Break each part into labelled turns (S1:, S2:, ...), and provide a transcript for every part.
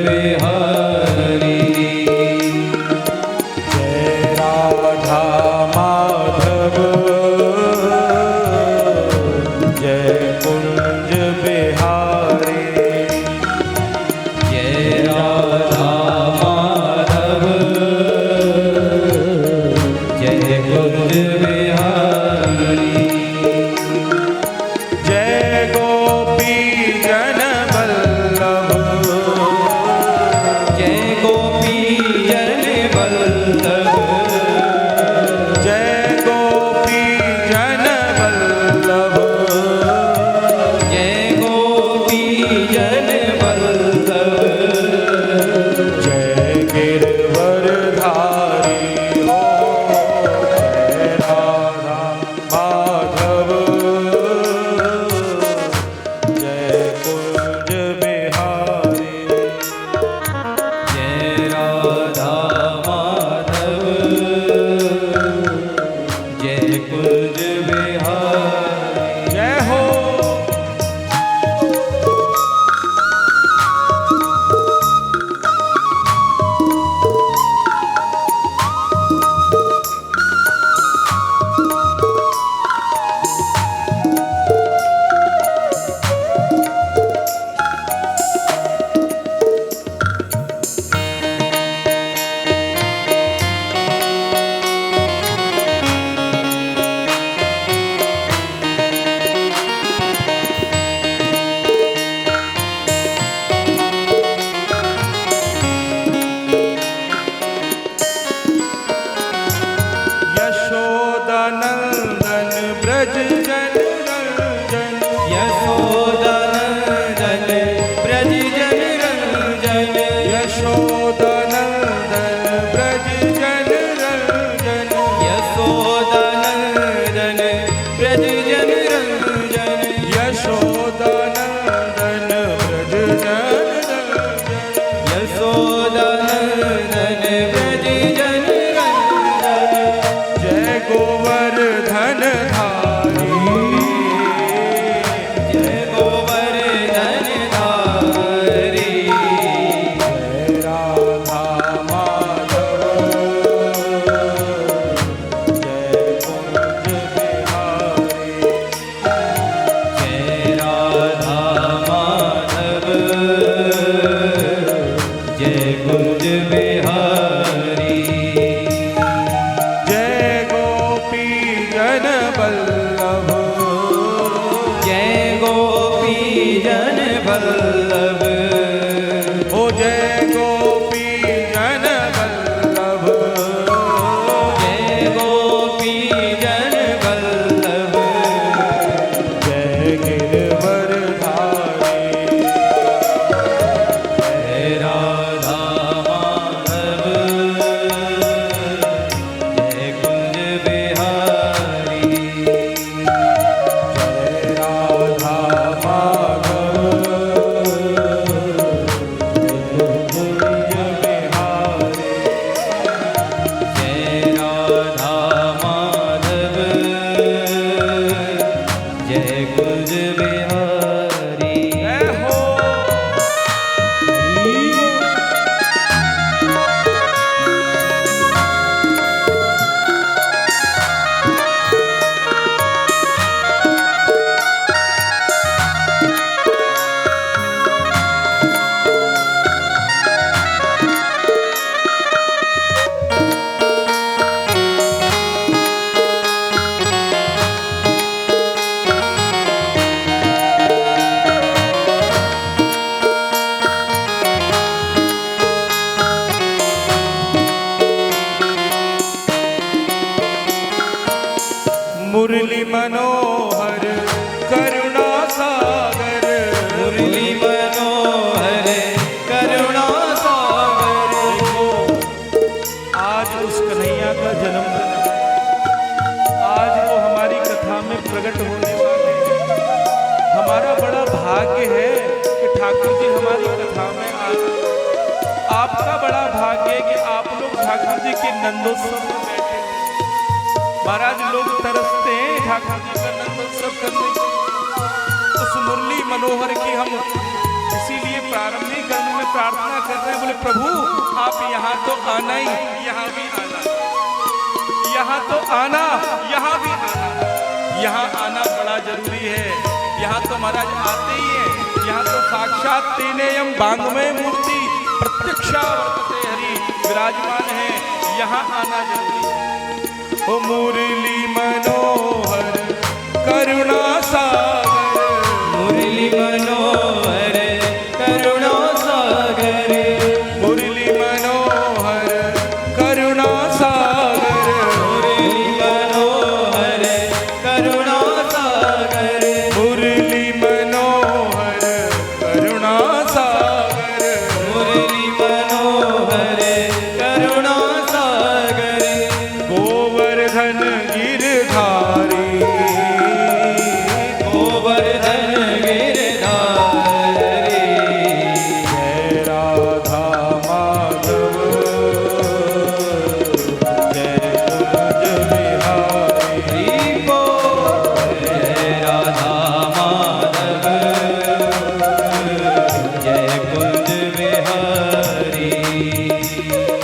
S1: बिहारी।
S2: जय राधा माधव जय कुंज बिहारी।
S1: जय राधा माधव जय कुंज बिहारी।
S2: जय गोपी जन वल्लभ
S1: जय गोपी जन वल्लभ
S2: जय गोपी जन वल्लभ
S1: जय गोपी जन वल्लभ
S2: जय गिरवरधारी हो जय राधा माधव जय कुंज बिहारी।
S1: जय राधा माधव जय कुंज बिहारी।
S2: जय हो यशोदा नंदन ब्रज जन रंजन
S1: यशोदा नंदन ब्रज जन रंजन
S2: यशोदा नंदन ब्रज जन रंजन
S1: यशोदा नंदन ब्रज जन रंजन
S2: यशोदा नंदन ब्रज जन रंजन
S1: यशोदा नंदन ब्रज जन रंजन।
S2: जय गोवर्धन धारी
S1: जय गोवर्धन धारी।
S2: जय राधा माधव जय कुंज बिहारी।
S1: जय राधा माधव जय कुंज बिहारी।
S2: जय गोपी जन वल्लभ
S1: जय गोपी जन वल्लभ
S2: हो जय गोपी जन वल्लभ
S1: जय गोपी जन वल्लभ
S2: जय गिरवरधारी।
S1: जय राधा माधव जय कुंज बिहारी।
S2: जय राधा माधव कुंज बिहारी।
S1: जय राधा माधव जय कुंज बिहारी।
S2: जय हो मुरली मनोहर करुणा सागर
S1: मुरली मनोहर करुणा सागर।
S2: देखो आज उस कन्हैया का जन्मदिन है। आज वो हमारी कथा में प्रकट होने वाले हैं। हमारा बड़ा भाग्य है कि ठाकुर जी हमारी कथा में आ गए। आपका बड़ा भाग्य है कि आप लोग ठाकुर जी के नंदोत्सव में बैठे हैं। महाराज लोग तरसते हैं ठाकुर जी का नंदोत्सव करने के लिए। उस मुरली मनोहर की हम इसीलिए प्रारंभिक गण में प्रार्थना कर रहे हैं, बोले प्रभु आप यहाँ तो आना ही, यहाँ भी आना, यहाँ तो आना, यहाँ भी आना। यहाँ आना बड़ा जरूरी है। यहाँ तो महाराज आते ही है, यहाँ तो साक्षात तेनेयम बांगमय मूर्ति प्रत्यक्षा वर्तते हरि विराजमान है। यहाँ आना जरूरी है। ओ मुरली मनोहर करुणा सागर,
S1: मुरली मनोहर करुणा सागर,
S2: मुरली मनोहर करुणा सागर,
S1: मुरली मनोहर करुणा सागर,
S2: मुरली मनोहर करुणा सागर,
S1: मुरली मनोहर करुणा सागर,
S2: गोवर्धन गिरधारी,
S1: गोवर्धन गिरधारी,
S2: जय राधा माधव, जय कुंज बिहारी,
S1: दीपो जय राधा माधव, जय कुंज बिहारी,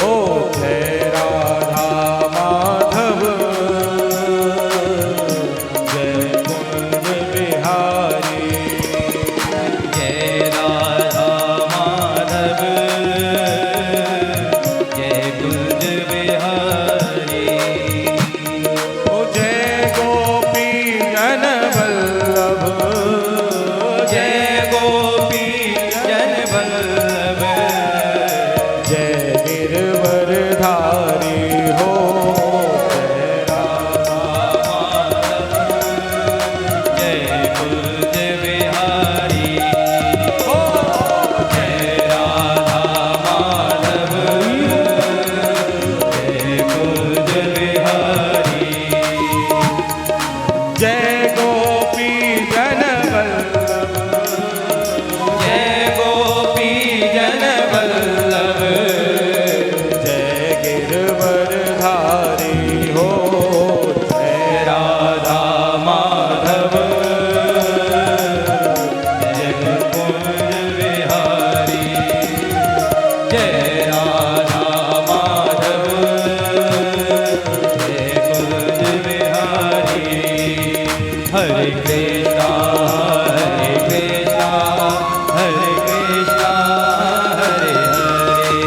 S2: ओ जय राधा माधव, जय कुंज बिहारी,
S1: जय राधा माधव, जय कुंज बिहारी,
S2: ओ जय गोपी जन वल्लभ,
S1: जय गोपी जन वल्लभ,
S2: जय गिरवरधारी हो, जय राधा
S1: जय कुंज बिहारी,
S2: हो,
S1: जय राधा माधव, जय कुंज बिहारी,
S2: जय गोपी जन वल्लभ,
S1: जय गोपी जन वल्लभ,
S2: जय गिरवरधारी हो, जय
S1: राधा माधव, जय कुंज बिहारी, जय राधा माधव, जय कुंज बिहारी, हरे कृष्णा हरे कृष्णा, हरे कृष्णा हरे हरे,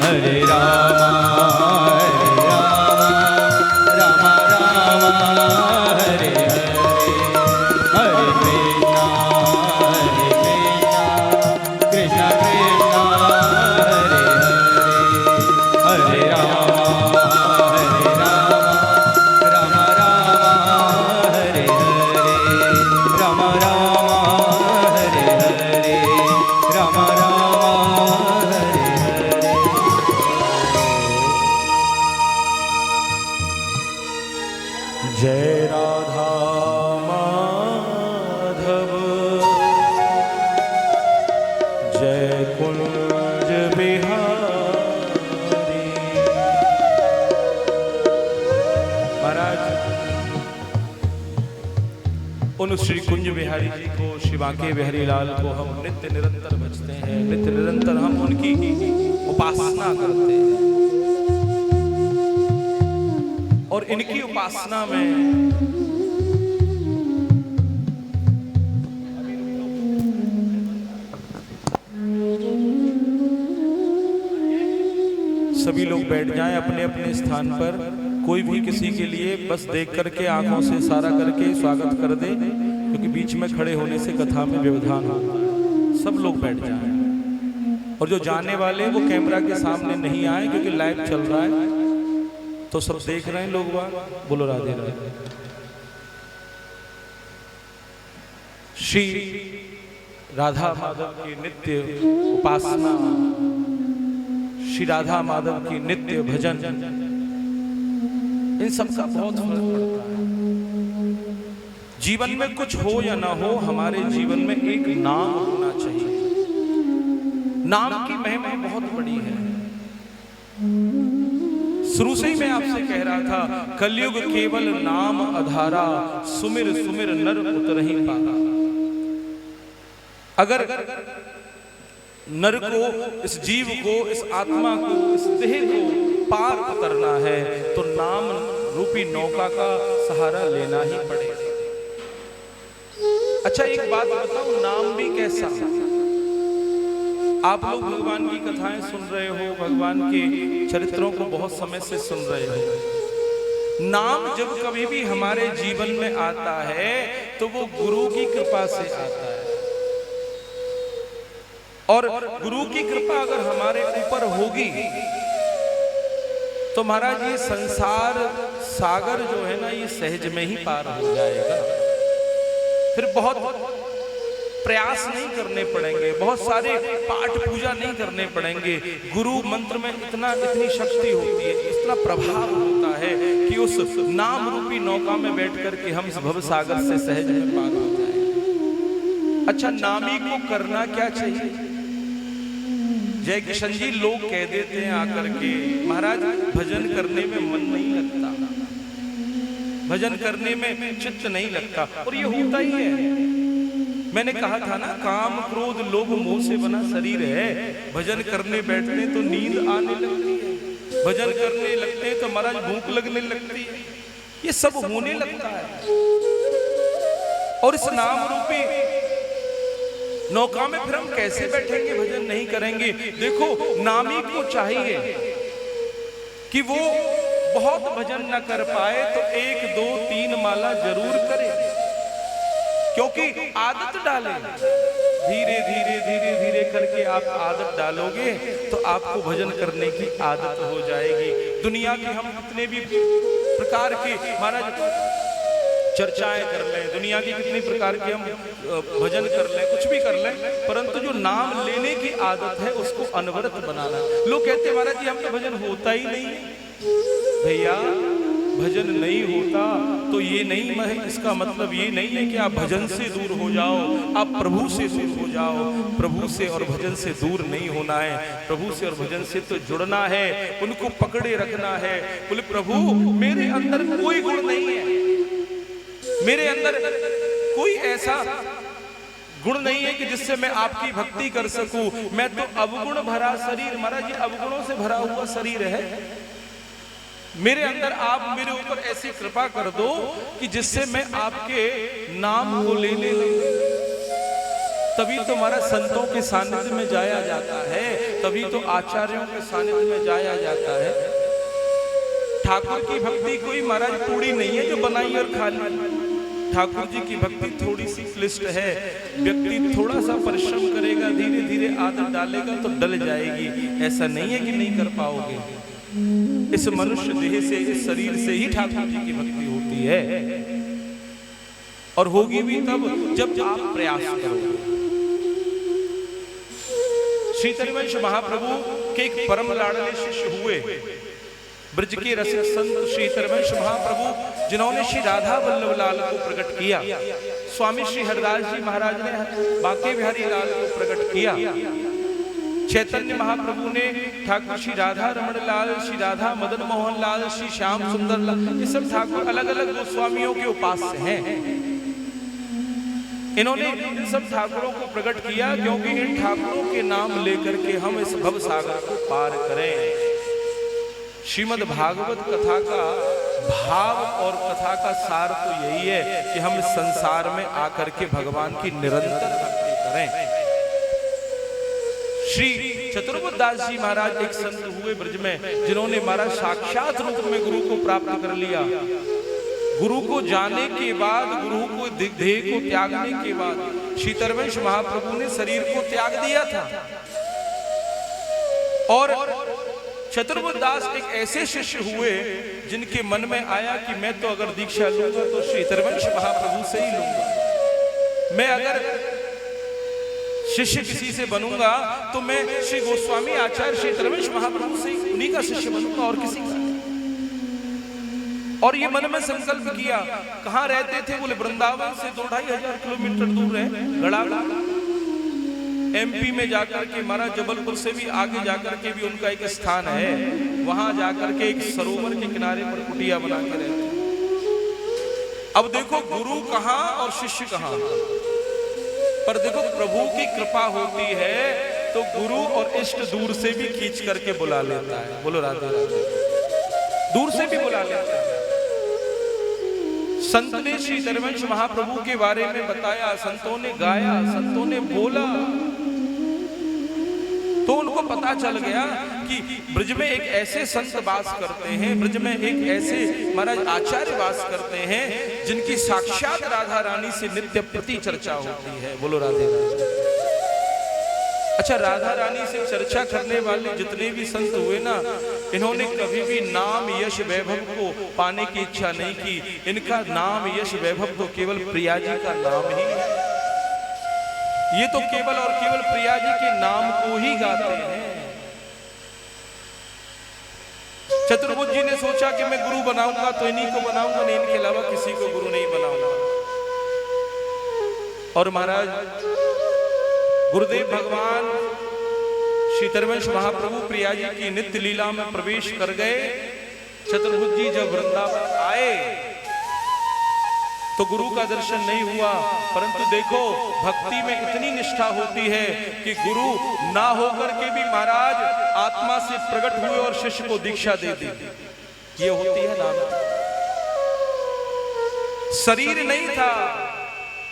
S1: हरे रामा राम राम हरे हरे, हरे कृष्णा कृष्णा कृष्णा हरे हरे, हरे राम राम हरे हरे, राम हरे हरे, राम हरे हरे।
S2: जय राधा माधव, जय कुंज बिहारी। महाराज उन श्री कुंज बिहारी जी को, श्री बांके बिहारी लाल को हम नित्य निरंतर भजते हैं, नित्य निरंतर हम उनकी उपासना करते हैं। और इनकी उपासना में सभी लोग बैठ जाएं अपने अपने स्थान पर। कोई भी किसी के लिए बस देख करके आंखों से इशारा करके स्वागत कर दे, क्योंकि बीच में खड़े होने से कथा में व्यवधान होता है। सब लोग बैठ जाएं। और जो जाने वाले वो कैमरा के सामने नहीं आए, क्योंकि लाइव चल रहा है तो सब देख रहे हैं लोग। वहां बोलो राधे राधे। श्री राधा माधव की नित्य उपासना, श्री राधा माधव की नित्य भजन, इन सब का बहुत फर्क पड़ता है। जीवन में कुछ हो या ना हो, हमारे जीवन में एक नाम होना चाहिए। नाम की महिमा बहुत बड़ी है। शुरू से ही मैं आपसे कह रहा था, कलयुग केवल नाम आधारा, सुमिर सुमिर नर उतरहि पारा। अगर नर को, इस जीव को, इस आत्मा को, इस देह को पार उतरना है तो नाम रूपी नौका का सहारा लेना ही पड़ेगा। अच्छा एक बात बताओ, नाम भी कैसा? आप लोग भगवान की कथाएं सुन रहे हो, भगवान के चरित्रों को बहुत समय से सुन रहे हो। नाम जब कभी भी हमारे जीवन में आता है तो वो गुरु की कृपा से आता है, और गुरु की कृपा अगर हमारे ऊपर होगी तो महाराज ये संसार सागर जो है ना, ये सहज में ही पार हो जाएगा। फिर बहुत प्रयास नहीं करने पड़ेंगे, बहुत सारे पाठ पूजा नहीं करने पड़ेंगे। गुरु मंत्र में इतनी शक्ति होती है, इतना प्रभाव होता है कि उस नाम रूपी नौका में बैठ करके हम इस भव सागर से सहज में पार हो जाएंगे। अच्छा, नामी को करना क्या चाहिए? जय किशन जी लोग कह देते हैं आकर के, महाराज भजन करने में मन नहीं लगता, भजन करने में चित्त नहीं लगता, और ये होता ही है। मैंने कहा था ना, काम क्रोध लोभ मोह से बना शरीर है। भजन करने बैठते तो नींद आने लगती है, भजन करने लगते हैं तो महाराज भूख लगने लगती है, ये सब होने लगता है। और इस नाम रूपी नौका में फिर हम कैसे बैठेंगे, भजन नहीं करेंगे? देखो, नामी को चाहिए कि वो बहुत भजन न कर पाए तो 1 2 3 माला जरूर करे, क्योंकि आदत डाले। धीरे धीरे धीरे धीरे करके आप आदत डालोगे तो आपको भजन करने की आदत हो जाएगी। दुनिया के हम कितने भी प्रकार के महाराज चर्चाएं कर लें, दुनिया की कितनी प्रकार के हम भजन कर लें, कुछ भी कर लें, परंतु जो नाम लेने की आदत है उसको अनवरत बनाना। लोग कहते हैं महाराज जी हम तो भजन होता ही नहीं है। भैया, भजन नहीं होता तो ये नहीं है, इसका मतलब ये नहीं है कि आप भजन से दूर हो जाओ, आप प्रभु से दूर हो जाओ। प्रभु से और भजन से दूर नहीं होना है, प्रभु से और भजन से तो जुड़ना है, उनको पकड़े रखना है। बोले प्रभु मेरे अंदर कोई गुण नहीं है, मेरे अंदर कोई ऐसा गुण नहीं है कि जिससे मैं आपकी भक्ति कर सकूं। मैं तो अवगुण भरा शरीर, महाराज जी अवगुणों से भरा हुआ शरीर है मेरे अंदर। आप मेरे ऊपर ऐसी कृपा कर दो कि जिससे मैं आपके नाम को लेने लगूं। तभी तो महाराज संतों के सानिध्य में जाया जाता है, तभी तो आचार्यों के सानिध्य में जाया जाता है। ठाकुर की भक्ति कोई महाराज पूरी नहीं है जो बनाई और खा ली। ठाकुर जी की भक्ति थोड़ी सी क्लिष्ट है, व्यक्ति थोड़ा सा परिश्रम करेगा, धीरे धीरे आदत डालेगा तो डल जाएगी। ऐसा नहीं है कि नहीं कर पाओगे। इस मनुष्य देह से, इस शरीर से ही ठाकुर जी की भक्ति होती है, और होगी भी तब जब आप प्रयास करोगे। श्री हरिवंश महाप्रभु के एक परम लाडले शिष्य हुए, ब्रज के रसिक संत श्री हरिवंश महाप्रभु, जिन्होंने श्री राधा वल्लभ लाल को प्रकट किया। स्वामी श्री हरदास जी महाराज ने बांके बिहारी लाल को प्रकट किया। चैतन्य महाप्रभु ने ठाकुर श्री राधा रमण लाल, श्री राधा मदन मोहन लाल, श्री श्याम सुंदर लाल, ये सब ठाकुर अलग अलग गोस्वामियों के उपास्य हैं। इन्होंने इन सब ठाकुरों को प्रकट किया क्योंकि इन ठाकुरों के नाम लेकर के हम इस भव सागर को पार करें। श्रीमद् भागवत कथा का भाव और कथा का सार तो यही है कि हम इस संसार में आकर के भगवान की निरंतर भक्ति करें। श्री चतुर्बुद्धदास जी महाराज एक संत हुए ब्रज में, जिन्होंने महाराज साक्षात रूप में गुरु को प्राप्त कर लिया। गुरु को जाने के बाद, गुरु को देह को त्यागने के बाद श्री हरिवंश महाप्रभु ने शरीर को त्याग दिया था। और चतुर्बुद्धदास एक ऐसे शिष्य हुए जिनके मन में आया कि मैं तो अगर दीक्षा लूंगा तो श्री हरिवंश महाप्रभु से ही लूंगा। मैं अगर शिष्य किसी से बनूंगा तो मैं श्री गोस्वामी आचार्य श्री हरिवंश महाप्रभु से ही उन्हीं का शिष्य बनूंगा और किसी का। और ये मन में संकल्प किया। कहाँ रहते थे? बोले वृंदावन से 2-2.5 किलोमीटर दूर है गड़ा, एमपी में जाकर के, महाराज जबलपुर से भी आगे जाकर के भी उनका एक स्थान है। वहां जाकर के एक सरोवर के किनारे पर कुटिया बना के रहते। अब देखो गुरु कहाँ और शिष्य कहाँ, पर देखो प्रभु की कृपा होती है तो गुरु और इष्ट दूर से भी खींच करके बुला लेता है। बोलो राधे राधे। दूर से भी बुला लेता है। संत ने श्री हरिवंश महाप्रभु के बारे में बताया, संतों ने गाया, संतों ने बोला, तो उनको पता चल गया कि ब्रज में एक ऐसे संत वास करते हैं, ब्रज में एक ऐसे महाराज आचार्य वास करते हैं जिनकी साक्षात राधा रानी से नित्य प्रति चर्चा होती है। बोलो राधे राधे। अच्छा, राधा रानी से चर्चा करने वाले जितने भी संत हुए ना, इन्होंने कभी भी नाम यश वैभव को पाने की इच्छा नहीं की। इनका नाम यश वैभव तो केवल प्रिया जी का नाम ही है। ये तो केवल और केवल प्रिया जी के नाम को ही गाते हैं। चतुर्भुज जी ने सोचा कि मैं गुरु बनाऊंगा तो इन्हीं को बनाऊंगा, नहीं इनके अलावा किसी को गुरु नहीं बनाऊंगा। और महाराज गुरुदेव भगवान श्री हरिवंश महाप्रभु प्रिया जी की नित्य लीला में प्रवेश कर गए। चतुर्भुज जी जब वृंदावन आए तो गुरु का दर्शन नहीं हुआ, परंतु देखो भक्ति में इतनी निष्ठा होती है कि गुरु ना होकर के भी महाराज आत्मा से प्रकट हुए और शिष्य को दीक्षा दे दी। ये होती है नाम। शरीर नहीं था,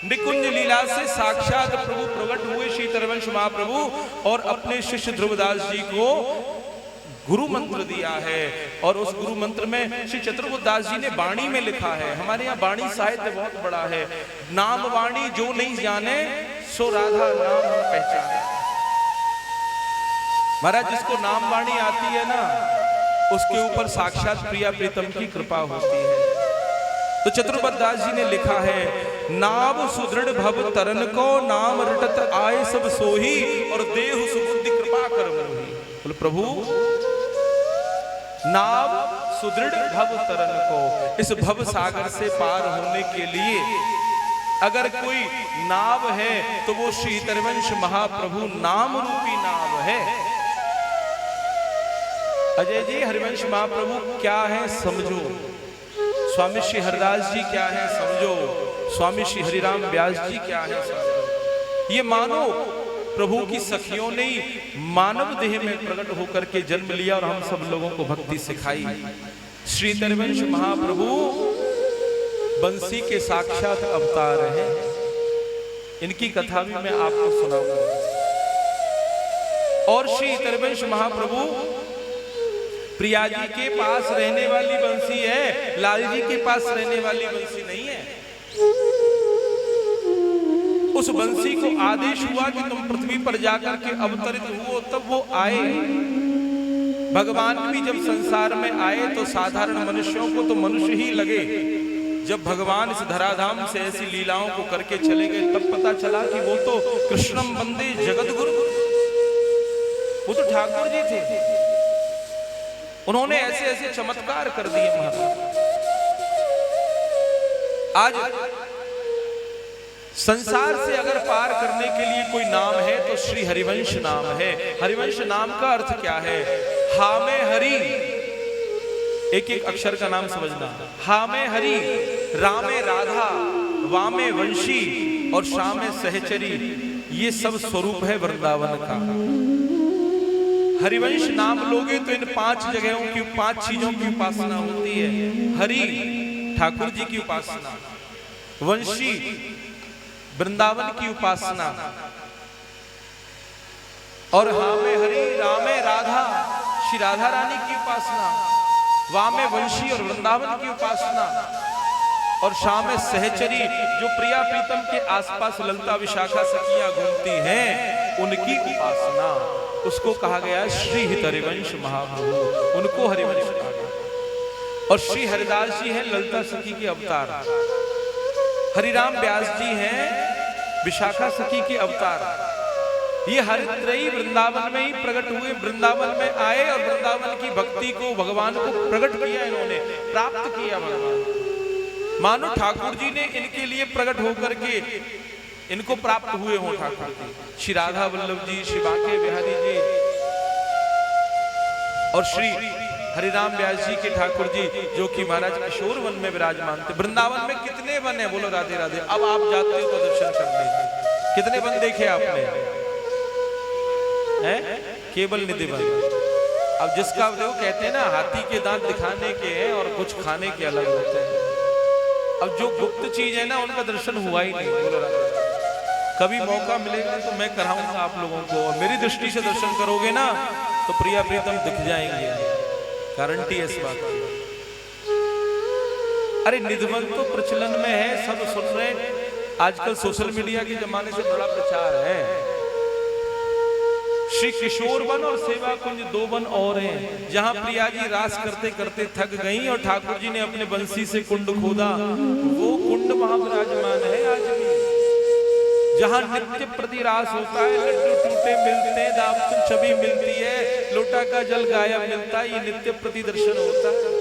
S2: निकुंज लीला से साक्षात प्रभु प्रकट हुए श्री हरिवंश महाप्रभु और अपने शिष्य ध्रुवदास जी को गुरु मंत्र दिया है। और उस गुरु मंत्र में श्री चतुर्भुजदास जी ने वाणी में लिखा है। हमारे यहाँ वाणी साहित्य बहुत बड़ा है। नाम वाणी जो नहीं जाने सो राधा नाम पहचाने। महाराज जिसको नाम वाणी आती है ना, उसके ऊपर साक्षात प्रिया प्रीतम की कृपा होती है। तो चतुर्भुजदास जी ने लिखा है, नाम सुदृढ़ भव तरन को, नाम रटत आए सब सोही, और देहु सुबुद्धि कृपा कर मोही। बोलो प्रभु, नाव सुदृढ़ भव तरन को, इस भव सागर से पार होने के लिए अगर कोई नाव है तो वो श्री हरिवंश महाप्रभु नाम रूपी नाव है। अजय जी, हरिवंश महाप्रभु क्या है समझो, स्वामी श्री हरिदास जी क्या है समझो, स्वामी श्री हरिराम व्यास जी क्या है समझो। ये मानो प्रभु की सखियों ने मानव देह में प्रकट होकर के जन्म लिया और हम सब लोगों को भक्ति सिखाई। श्री हरिवंश महाप्रभु बंसी के साक्षात अवतार हैं। इनकी कथा भी मैं आपको सुनाऊंगा। और श्री हरिवंश महाप्रभु प्रिया जी के पास रहने वाली बंसी है, लाल जी के पास रहने वाली बंसी नहीं है। उस बंसी को आदेश हुआ कि तुम पृथ्वी पर जाकर के अवतरित हुओ, तब वो आए। भगवान भी जब संसार में आए तो साधारण मनुष्यों को तो मनुष्य ही लगे। जब भगवान इस धराधाम से ऐसी लीलाओं को करके चले गए, तब पता चला कि वो तो कृष्णम वंदे जगत गुरु, वो तो ठाकुर जी थे। उन्होंने ऐसे ऐसे चमत्कार कर दिए महाराज। आज संसार से अगर पार करने के लिए कोई नाम है तो श्री हरिवंश नाम है। हरिवंश नाम का अर्थ क्या है? हा में हरि, एक एक अक्षर का नाम समझना। हा में हरि, रा में राधा, वा में वंशी और शा में सहचरी, ये सब स्वरूप है वृंदावन का। हरिवंश नाम लोगे तो इन 5 जगहों की 5 चीजों की उपासना होती है। हरि ठाकुर जी की उपासना, वंशी वृंदावन की उपासना, और हा में हरि, रा में राधा श्री राधा रानी की उपासना, वा में वंशी और वृंदावन की उपासना, और शा में सहचरी जो प्रिया प्रीतम के आसपास ललता विशाखा सखियां घूमती हैं उनकी उपासना। उसको कहा गया श्री हरिवंश महाप्रभु, उनको हरिवंश कहा गया। और श्री हरिदास जी हैं ललता सखी के अवतार, हरिराम व्यास जी हैं विशाखा सखी के अवतार। ये हरित्रयी वृंदावन में ही प्रकट हुए, वृंदावन में आए और वृंदावन की भक्ति को, भगवान को प्रकट किया, इन्होंने प्राप्त किया भगवान। मानो ठाकुर जी ने इनके लिए प्रकट होकर के इनको प्राप्त हुए हो ठाकुर जी। श्री राधा वल्लभ जी, श्री बांके बिहारी जी और श्री हरिराम व्यास जी के ठाकुर जी जो कि महाराज किशोर वन में विराजमान थे। वृंदावन में कितने वन है? बोलो राधे राधे। अब आप जाते हो तो दर्शन करने, कितने वन देखे आपने? है केवल निधि बंद। अब जिसका वो कहते हैं ना हाथी के दांत दिखाने के हैं और कुछ खाने के अलग होते हैं। अब जो गुप्त चीज है ना उनका दर्शन हुआ ही नहीं। बोलो कभी मौका मिलेगा तो मैं कराऊंगा आप लोगों को, और मेरी दृष्टि से दर्शन करोगे ना तो प्रिया प्रीतम दिख जाएंगे, गारंटी है इस बात की। अरे निधिवंत तो प्रचलन में है, सब सुन रहे हैं। आजकल सोशल मीडिया के जमाने से बड़ा प्रचार है। श्री किशोर वन और सेवा कुंज 2 वन और हैं, जहां प्रिया जी रास करते करते थक गईं और ठाकुर जी ने अपने बंसी से कुंड खोदा। वो कुंड वहां विराजमान है आज भी, जहां नित्य प्रति रास होता है। लड्डू टूटे मिलते हैं, दावतुन छवि मिलती है, लोटा का जल गायब मिलता है। ये नित्य प्रति दर्शन होता है।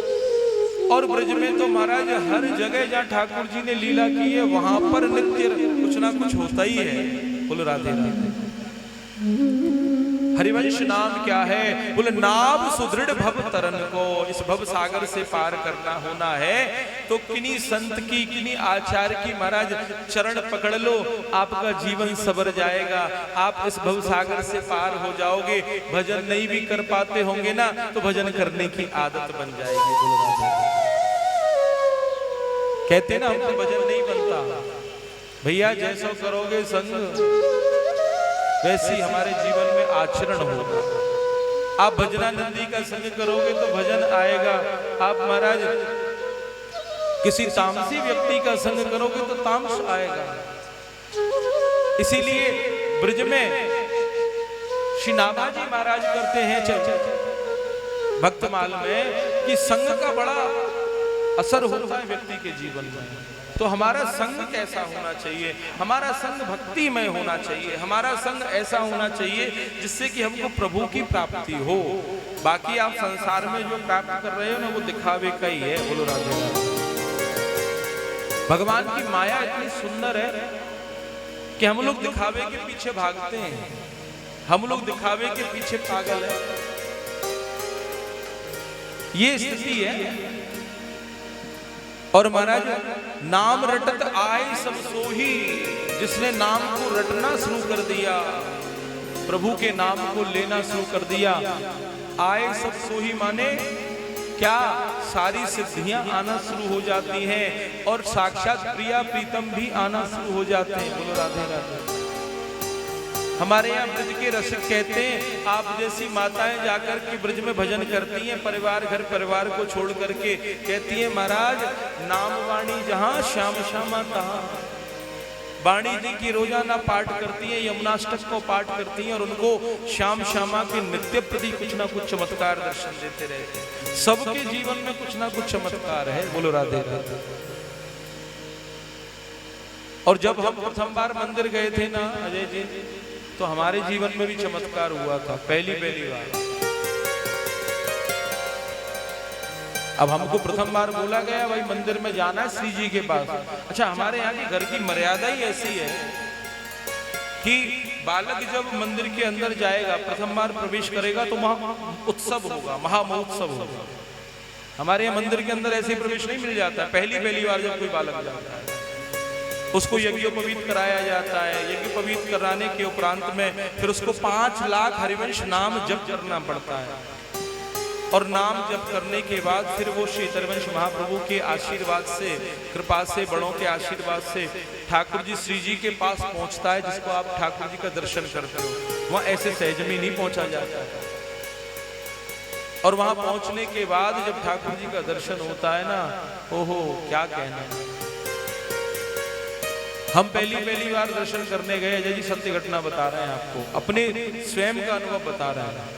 S2: और ब्रज में तो महाराज हर जगह जहाँ ठाकुर जी ने लीला की है वहां पर नित्य कुछ ना कुछ होता ही है। बोलो राधे राधे। हरिवंश नाम क्या है? बोले नाव सुदृढ़ भव तरन को। इस भव सागर से पार करना होना है तो किन्हीं संत की, किन्हीं आचार्य की महाराज चरण पकड़ लो, आपका जीवन सवर जाएगा। आप इस भव सागर से पार हो जाओगे। भजन नहीं भी कर पाते होंगे ना तो भजन करने की आदत बन जाएगी। कहते ना हमसे भजन नहीं बनता। भैया जैसा करोगे संग वैसी हमारे जीवन में आचरण होगा। आप भजनानंदी का संग करोगे तो भजन आएगा। आप महाराज किसी तामसी व्यक्ति का संग करोगे तो तामस आएगा। इसीलिए ब्रज में श्री नाभाजी महाराज करते हैं भक्तमाल में कि संग का बड़ा असर होता है व्यक्ति के जीवन में। तो हमारा संग कैसा होना चाहिए? हमारा संग भक्तिमय होना चाहिए। हमारा संग ऐसा होना चाहिए जिससे कि हमको प्रभु की प्राप्ति हो। बाकी आप संसार में जो प्राप्त कर रहे हो ना वो दिखावे का ही है। बोलो राधे राधे। भगवान की माया इतनी सुंदर है कि हम लोग दिखावे के पीछे भागते हैं, हम लोग दिखावे के पीछे पागल है। ये स्थिति है। और महाराज नाम रटत आए सब सोही, जिसने नाम को रटना शुरू कर दिया, प्रभु के नाम को लेना शुरू कर दिया। आए सब सोही माने क्या? सारी सिद्धियां आना शुरू हो जाती हैं और साक्षात प्रिया प्रीतम भी आना शुरू हो जाते हैं। बोलो राधे राधे। हमारे यहाँ ब्रज के रसिक कहते हैं आप जैसी माताएं जाकर के ब्रज में भजन करती हैं, परिवार घर परिवार को छोड़ करके, कहती हैं महाराज नाम वाणी जहाँ श्याम श्यामा तहाँ। वाणी जी की रोजाना पाठ करती हैं, यमुनाष्टक को पाठ करती हैं और उनको श्याम श्यामा के नित्य प्रति कुछ ना कुछ चमत्कार दर्शन देते रहते हैं। सबके जीवन में कुछ ना कुछ चमत्कार है। बोलो राधे राधे। और जब हम प्रथम बार मंदिर गए थे ना अजय जी, तो हमारे जीवन में भी चमत्कार हुआ था पहली बार। अब हमको प्रथम बार बोला गया भाई मंदिर में जाना है श्री जी के पास। अच्छा, हमारे यहाँ के घर की मर्यादा ही ऐसी है कि बालक जब मंदिर के अंदर जाएगा, प्रथम बार प्रवेश करेगा तो वहां उत्सव होगा, महामहोत्सव होगा। हमारे यहाँ मंदिर के अंदर ऐसे प्रवेश नहीं मिल जाता। पहली बार जब कोई बालक जाता है उसको यज्ञोपवीत कराया जाता है। यज्ञोपवीत कराने के उपरांत में फिर उसको 5 लाख हरिवंश नाम जप करना पड़ता है। और नाम जप करने के बाद फिर वो श्री हरिवंश महाप्रभु के आशीर्वाद से, कृपा से, बड़ों के आशीर्वाद से ठाकुर जी श्री जी के पास पहुंचता है, जिसको आप ठाकुर जी का दर्शन करते हो। वहां ऐसे सहज में नहीं पहुंचा जाता है। और वहां पहुंचने के बाद जब ठाकुर जी का दर्शन होता है ना, ओहो क्या कहना। हम पहली बार दर्शन करने गए। अजय जी सत्य घटना बता रहे हैं आपको, अपने स्वयं का अनुभव बता रहे हैं।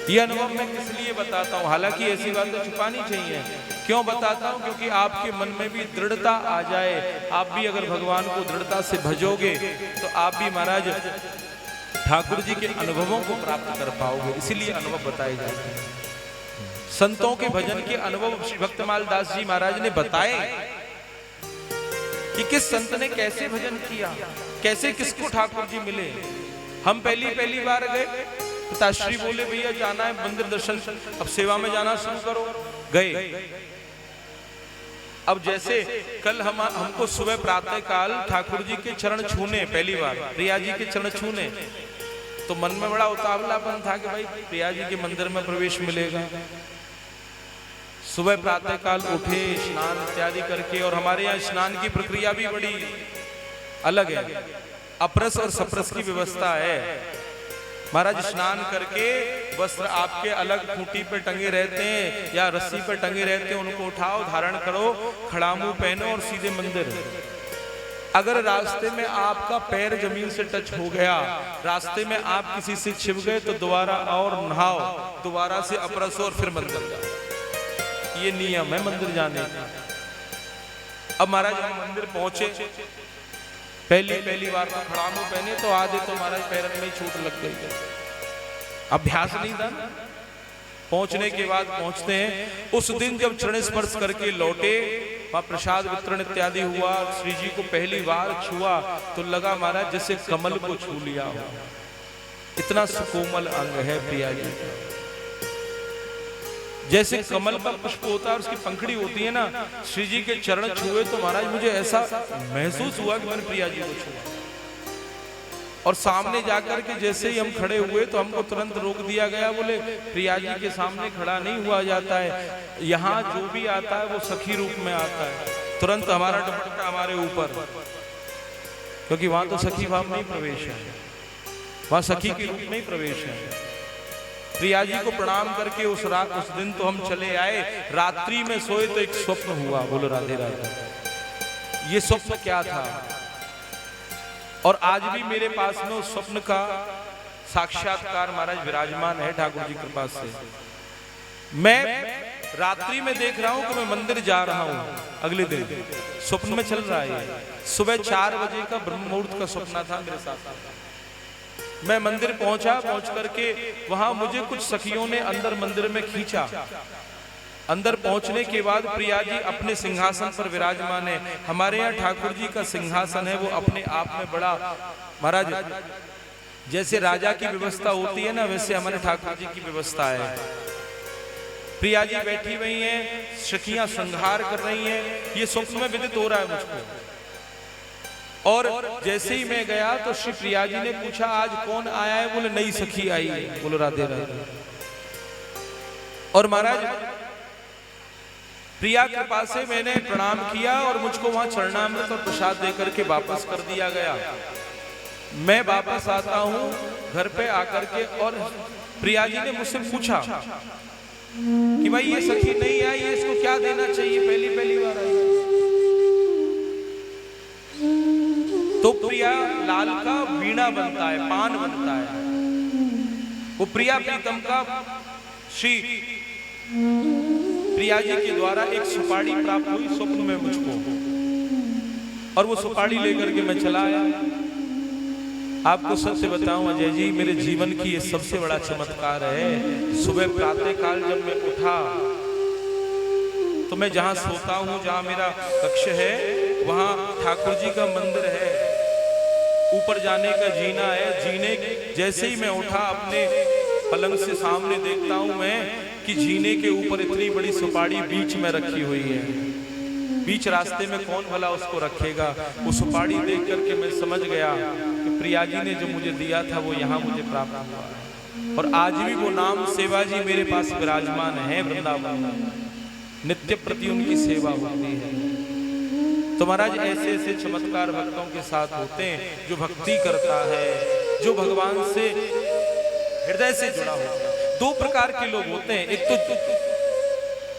S2: ये अनुभव मैं किस लिए बताता हूँ, हालांकि ऐसी बातें छुपानी चाहिए। क्यों बताता हूँ? क्योंकि आपके मन में भी दृढ़ता आ जाए। आप भी अगर भगवान को दृढ़ता से भजोगे तो आप भी महाराज ठाकुर जी के अनुभवों को प्राप्त कर पाओगे। इसीलिए अनुभव बताए जाते हैं। संतों के भजन के अनुभव श्री भक्तमाल दास जी महाराज ने बताए कि किस संत ने कैसे भजन किया, कैसे किसको ठाकुर जी मिले। हम पहली बार गए, पिताश्री बोले भैया जाना है मंदिर दर्शन, अब सेवा में जाना शुरू करो। गए। अब जैसे कल हमको सुबह प्रातः काल ठाकुर जी के चरण छूने, पहली बार प्रिया जी के चरण छूने, तो मन में बड़ा उतावलापन था कि भाई प्रिया जी के मंदिर में प्रवेश मिलेगा। सुबह प्रातः काल उठे, स्नान इत्यादि करके, और हमारे यहाँ स्नान की प्रक्रिया भी बड़ी अलग है, अपरस और सप्रस की व्यवस्था है। महाराज स्नान करके वस्त्र आपके अलग खूंटी पे टंगे रहते हैं या रस्सी पे टंगे रहते हैं, उनको उठाओ, धारण करो, खड़ामू पहनो और सीधे मंदिर। अगर रास्ते में आपका पैर जमीन से टच हो गया, रास्ते में आप किसी से छिप गए, तो दोबारा और नहाओ, दोबारा से अपरस और फिर मंदिर जाओ। ये नियम है मंदिर जाने का। अब महाराज हम मंदिर पहुंचे, पहली बार तो खड़ामू पहने, तो आधे तो महाराज पैरन में ही चोट लग गई। अभ्यास नहीं था। पहुंचने के बाद पहुंचते हैं, उस दिन जब चरण स्पर्श करके लौटे, वहां प्रसाद वितरण इत्यादि हुआ, श्री जी को पहली बार छुआ तो लगा महाराज जैसे कमल को छू लिया हो। इतना सुकोमल अंग है प्रिया जी का। जैसे कमल का पुष्प होता है, उसकी पंखड़ी होती है ना, श्री जी के चरण छुए तो महाराज मुझे ऐसा महसूस हुआ कि मैंने प्रिया जी को छुआ। और सामने जाकर के जैसे ही हम खड़े हुए तो हमको तुरंत रोक दिया गया, बोले प्रिया जी के सामने खड़ा नहीं हुआ जाता है, यहाँ जो भी आता है वो सखी रूप में आता है। तुरंत हमारा दुपट्टा हमारे ऊपर, क्योंकि वहां तो सखी भाव में ही प्रवेश है, वहां सखी के रूप में ही प्रवेश है। प्रिया जी को प्रणाम करके उस दिन तो हम चले आए। रात्रि में सोए तो एक स्वप्न हुआ। बोलो राधे राधे। ये स्वप्न क्या था? और आज भी मेरे पास में उस स्वप्न का साक्षात्कार महाराज विराजमान है ठाकुर जी कृपा से। मैं रात्रि में देख रहा हूं कि मैं मंदिर जा रहा हूं, अगले दिन स्वप्न में चल रहा है। सुबह 4 बजे का ब्रह्म मुहूर्त का स्वप्न था मेरे साथ। मैं मंदिर पहुंचा, पहुंच करके वहां मुझे कुछ सखियों ने अंदर मंदिर में खींचा। अंदर पहुंचने के बाद प्रिया जी अपने सिंहासन पर विराजमान है। हमारे यहाँ ठाकुर जी का सिंहासन है, वो अपने आप में बड़ा, महाराज जैसे राजा की व्यवस्था होती है ना, वैसे हमारे ठाकुर जी की व्यवस्था है। प्रिया जी बैठी हुई हैं, सखियां श्रृंगार कर रही हैं। ये स्वप्न में विदित हो रहा है मुझको। और जैसे ही मैं गया तो श्री प्रिया जी ने पूछा आज कौन आया है? बोले नई सखी आई है। बोलो राधे राधे। और महाराज प्रिया कृपा से मैंने प्रणाम किया और मुझको वहां चरणामृत और प्रसाद देकर के वापस कर दिया गया। मैं वापस आता हूं घर पे आकर के, और प्रिया जी ने मुझसे पूछा कि भाई ये सखी नहीं आई है, इसको क्या देना चाहिए, पहली बार आई। तो प्रिया लाल का वीणा बनता है, पान बनता है, वो प्रिया प्रीतम का श्री प्रिया जी के द्वारा एक सुपारी प्राप्त हुई स्वप्न में मुझको, और वो सुपारी लेकर के मैं चला आया। आपको सच बताऊं अजय जी, मेरे जीवन की ये सबसे बड़ा चमत्कार है। सुबह प्रातः काल जब मैं उठा तो मैं जहां सोता हूं, जहां मेरा कक्ष है, वहां ठाकुर जी का मंदिर है। ऊपर जाने का जीना है। जीने जैसे ही मैं उठा, अपने पलंग से सामने देखता हूं मैं कि जीने के ऊपर इतनी बड़ी सुपारी बीच में रखी हुई है। बीच रास्ते में कौन भला उसको रखेगा? वो सुपारी देख करके मैं समझ गया कि प्रिया जी ने जो मुझे दिया था वो यहाँ मुझे प्राप्त हुआ। और आज भी वो नाम सेवा जी मेरे पास विराजमान है वृंदावन में। नित्य प्रति उनकी सेवा होती है। तो महाराज ऐसे ऐसे चमत्कार भक्तों के साथ होते हैं। जो भक्ति करता है, जो भगवान से हृदय से जुड़ा होता है। 2 प्रकार के लोग होते हैं। एक तो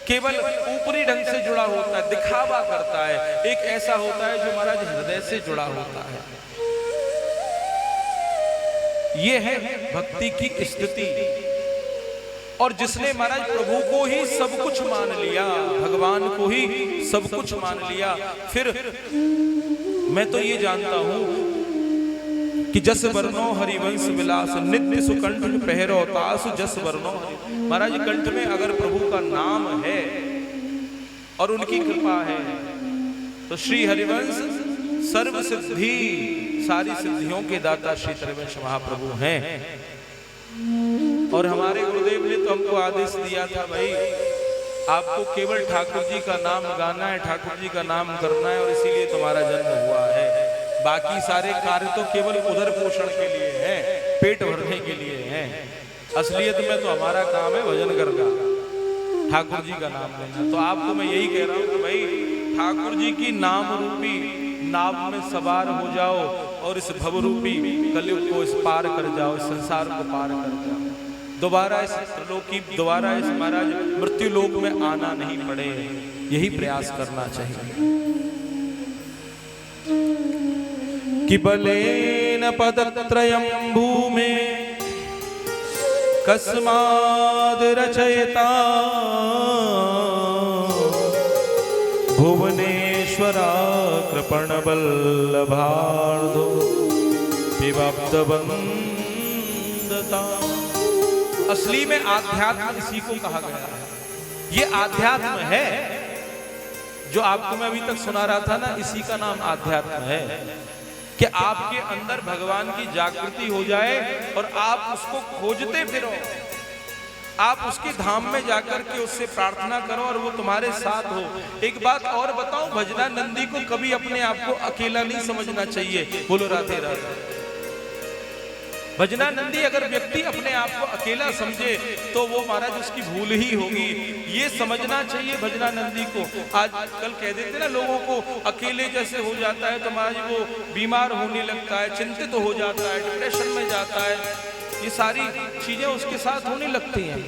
S2: केवल ऊपरी ढंग से जुड़ा होता है, दिखावा करता है। एक ऐसा होता है जो महाराज हृदय से जुड़ा होता है। ये है भक्ति की स्थिति। और जिसने महाराज प्रभु को ही सब कुछ मान लिया, भगवान को ही सब कुछ मान लिया, फिर मैं तो ये जानता हूं कि जस वर्णो हरिवंश विलास, नित्य सुकंठ पहरो तास जस वर्णो। महाराज कंठ में अगर प्रभु का नाम है और उनकी कृपा है तो श्री हरिवंश सर्व सिद्धि, सारी सिद्धियों के दाता श्री हरिवंश महाप्रभु हैं। और हमारे गुरुदेव ने तो हमको आदेश दिया था, भाई आपको केवल ठाकुर जी का नाम गाना है, ठाकुर जी का नाम करना है, और इसीलिए तुम्हारा जन्म हुआ है। बाकी सारे कार्य तो केवल उधर पोषण के लिए हैं। पेट भरने के लिए हैं। असलियत में तो हमारा काम है भजन करना, ठाकुर जी का नाम लेना। तो आपको मैं यही कह रहा हूँ कि भाई ठाकुर जी की नाम रूपी नाव में सवार हो जाओ और इस भवरूपी कलयुग को इस पार कर जाओ, इस संसार को पार कर जाओ। दोबारा इस त्रिलोकी, दोबारा इस महाराज मृत्यु लोक में आना नहीं पड़े, यही प्रयास करना चाहिए। कि बलेन पदत्रयं भूमे कस्माद् रचयिता भुवनेश्वरा कृपणवल्लभार्धो विभक्तवन्दता। असली में आध्यात्म इसी को कहा गया है। ये आध्यात्म है जो आपको मैं अभी तक सुना रहा था ना, इसी का नाम आध्यात्म है। कि आपके अंदर भगवान की जागृति हो जाए और आप उसको खोजते फिरो, आप उसके धाम में जाकर के उससे प्रार्थना करो और वो तुम्हारे साथ हो। एक बात और बताऊं, भजनानंदी को कभी अपने आप को अकेला नहीं समझना चाहिए। बोलो राधे राधे। भजनानंदी अगर व्यक्ति अपने आप को अकेला समझे तो वो महाराज उसकी भूल ही होगी। ये समझना चाहिए भजनानंदी को। आज कल कह देते ना लोगों को, अकेले जैसे हो जाता है तो महाराज वो बीमार होने लगता है, चिंतित हो जाता है, डिप्रेशन में जाता है, ये सारी चीजें उसके साथ होने लगती हैं।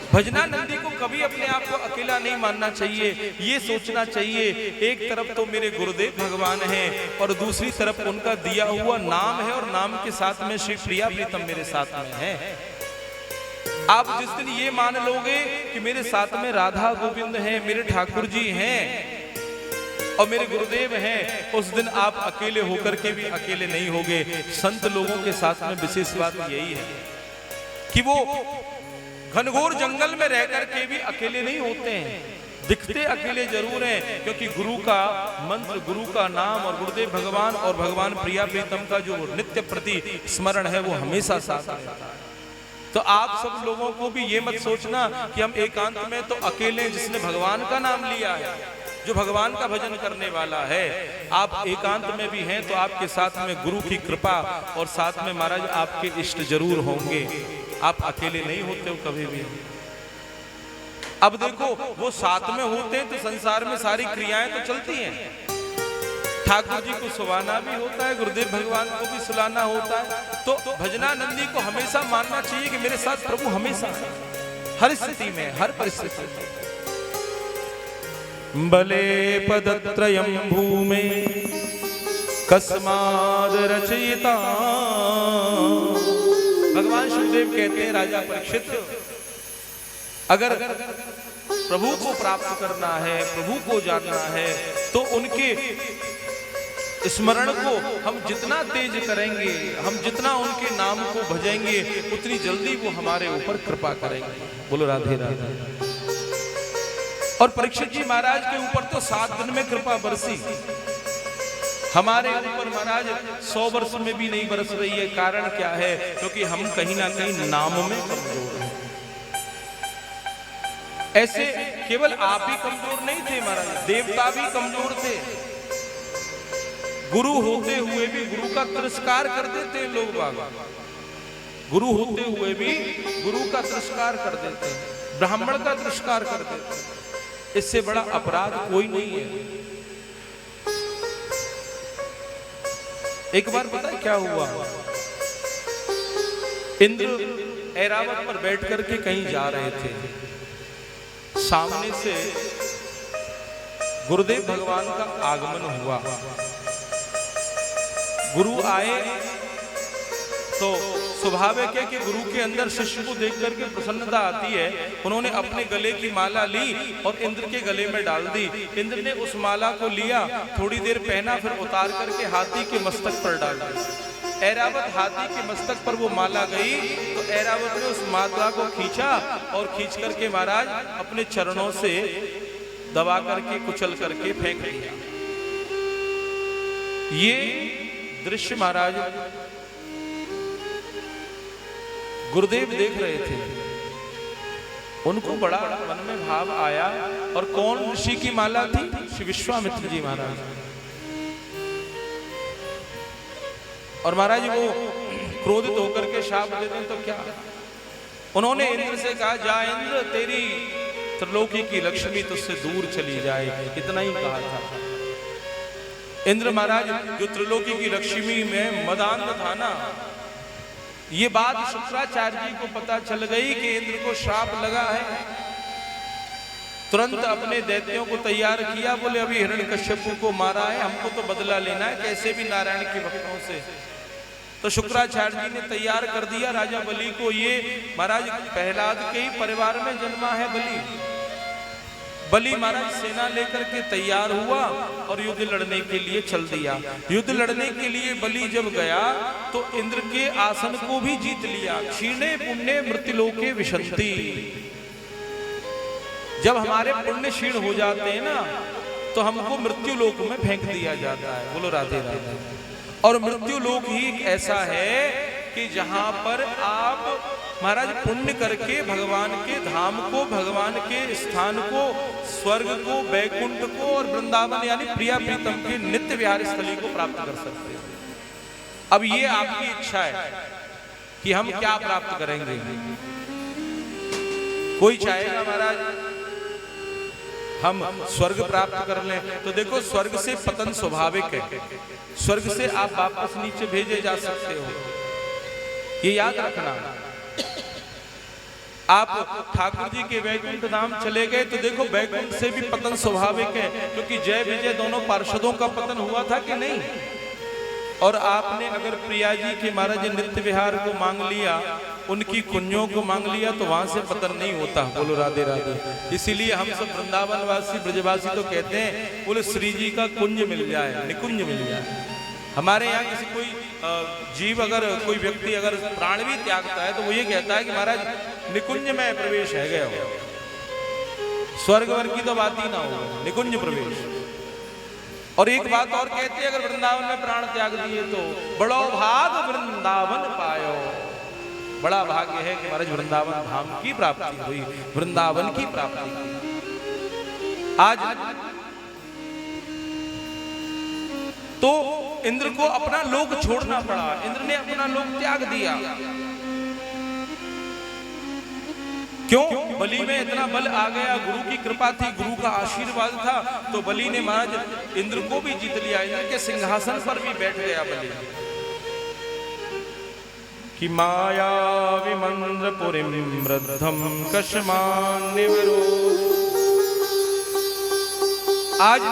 S2: भजनानंदी को कभी अपने आप को अकेला नहीं मानना चाहिए। ये सोचना चाहिए एक तरफ तो मेरे गुरुदेव भगवान हैं और दूसरी तरफ उनका दिया हुआ नाम है और नाम के साथ में श्री प्रिया प्रीतम मेरे साथ में है। आप जिस दिन ये मान लोगे कि मेरे साथ में राधा गोविंद हैं, मेरे ठाकुर जी हैं और मेरे गुरुदेव हैं, उस दिन आप अकेले होकर के भी अकेले नहीं होगे। संत लोगों के साथ में विशेष बात यही है कि वो घनघोर जंगल में रह करके भी अकेले नहीं होते हैं। दिखते अकेले जरूर हैं क्योंकि गुरु का मंत्र, गुरु का नाम और गुरुदेव भगवान और भगवान प्रिया प्रीतम का जो नित्य प्रति स्मरण है वो हमेशा साथ रहता है। तो आप सब लोगों को भी ये मत सोचना कि हम एकांत में तो अकेले, जिसने भगवान का नाम लिया है, जो भगवान का भजन करने वाला है, आप एकांत में भी हैं तो आपके साथ में गुरु की कृपा और साथ में महाराज आपके इष्ट जरूर होंगे। आप अकेले नहीं होते हो कभी भी। अब देखो वो साथ में होते हैं तो संसार में सारी क्रियाएं तो चलती हैं। ठाकुर जी को सुलाना भी होता है, गुरुदेव भगवान को भी सुलाना होता है। तो भजनानंदी को हमेशा मानना चाहिए कि मेरे साथ प्रभु हमेशा, हर स्थिति में, हर परिस्थिति में। बले पदत्रयं भूमे कस्माद् रचयिता। भगवान शिवदेव कहते हैं राजा परीक्षित, अगर प्रभु को प्राप्त करना है, प्रभु को जानना है, तो उनके स्मरण को हम जितना तेज करेंगे, हम जितना उनके नाम को भजेंगे, उतनी जल्दी वो हमारे ऊपर कृपा करेंगे। बोलो राधे राधे। और परीक्षित जी महाराज के ऊपर तो 7 दिन में कृपा बरसी, हमारे ऊपर महाराज 100 वर्ष में भी नहीं बरस रही है। कारण क्या है? क्योंकि हम कहीं ना कहीं नाम में कमजोर हैं। ऐसे केवल आप ही कमजोर नहीं थे महाराज, देवता भी कमजोर थे। गुरु होते हुए भी गुरु का तिरस्कार कर देते हैं लोग बाग। गुरु होते हुए भी गुरु का तिरस्कार कर देते हैं, ब्राह्मण का तिरस्कार कर देते हैं। इससे बड़ा अपराध कोई नहीं है। एक बार पता है क्या हुआ? इंद्र ऐरावत पर बैठ करके कहीं जा रहे थे। सामने से गुरुदेव भगवान का आगमन हुआ। गुरु आए तो स्वाभाविक है कि गुरु के अंदर शिष्य को देख करके प्रसन्नता आती है। उन्होंने अपने गले की माला ली और इंद्र के गले में डाल दी। इंद्र ने उस माला को लिया, थोड़ी देर पहना, फिर उतार करके हाथी के मस्तक पर डाल दी। ऐरावत हाथी के मस्तक पर वो माला गई तो ऐरावत ने उस माला को खींचा और खींच करके महाराज अपने चरणों से दबा करके कुचल करके फेंक दिया। ये दृश्य महाराज गुरुदेव देख रहे थे। उनको बड़ा मन में भाव आया। और कौन ऋषि की माला थी? श्री विश्वामित्र जी महाराज। और महाराज वो क्रोधित होकर के शाप दे दें तो क्या। उन्होंने इंद्र से कहा, जा इंद्र, तेरी त्रिलोकी की लक्ष्मी तुझसे दूर चली जाए, इतना ही कहा था। इंद्र महाराज जो त्रिलोकी की लक्ष्मी में मदान्ध था ना, ये बात शुक्राचार्य जी को पता चल गई कि इंद्र को श्राप लगा है। तुरंत अपने दैत्यों को तैयार किया, बोले अभी हिरण्यकश्यप को मारा है, हमको तो बदला लेना है कैसे भी नारायण के भक्तों से। तो शुक्राचार्य जी ने तैयार कर दिया राजा बलि को। ये महाराज प्रहलाद के ही परिवार में जन्मा है बलि। बलि महाराज सेना लेकर के तैयार हुआ और युद्ध लड़ने के लिए चल दिया। युद्ध लड़ने के लिए बलि जब गया तो इंद्र के आसन को भी जीत लिया। क्षीणे पुण्य मृत्युलोके विशंति, जब हमारे पुण्य क्षीण हो जाते हैं ना तो हमको मृत्यु लोक में फेंक दिया जाता है। बोलो राधे राधे। और मृत्यु लोक ही एक ऐसा है कि जहां पर आप महाराज पुण्य करके भगवान के धाम को, भगवान के स्थान को, स्वर्ग को, बैकुंठ को और वृंदावन यानी प्रिया प्रीतम के नित्य विहार स्थली को प्राप्त कर सकते हैं। अब ये आपकी इच्छा है कि हम क्या प्राप्त करेंगे। कोई चाहेगा महाराज हम स्वर्ग प्राप्त कर लें, तो देखो स्वर्ग से पतन स्वाभाविक है, स्वर्ग से आप वापस नीचे भेजे जा सकते हो, ये याद रखना। आप ठाकुर जी के वैकुंठ धाम चले गए तो देखो वैकुंठ से भी पतन स्वाभाविक है, क्योंकि जय विजय दोनों पार्षदों का पतन हुआ था कि नहीं। और आपने अगर प्रिया जी के महाराज नित्य विहार को मांग लिया, उनकी कुंजों को मांग लिया, तो वहां से पतन नहीं होता। बोलो राधे राधे। इसीलिए हम सब वृंदावनवासी ब्रजवासी तो कहते हैं, बोले श्री जी का कुंज मिल जाए, निकुंज मिल जाए। हमारे यहाँ किसी कोई जीव, अगर कोई व्यक्ति अगर प्राण भी त्यागता है तो वो ये कहता है कि महाराज निकुंज में प्रवेश है गया हो, स्वर्ग वर्ग की तो बात ही ना हो, निकुंज प्रवेश। और एक बात और कहते हैं, अगर वृंदावन में प्राण त्याग दिए तो बड़ो भाग वृंदावन पायो, बड़ा भाग्य है कि महाराज वृंदावन धाम की प्राप्ति हुई, वृंदावन की प्राप्ति। आज तो इंद्र को अपना लोक छोड़ना पड़ा, इंद्र ने अपना लोक त्याग दिया। क्यों? बलि में इतना बल आ गया, गुरु की कृपा थी, गुरु का आशीर्वाद था, तो बलि ने महाराज इंद्र को भी जीत लिया, इंद्र के सिंहासन पर भी बैठ गया बलि। कि माया विमंद्रपुरीं वृद्धं कश्मान्निवरो। आज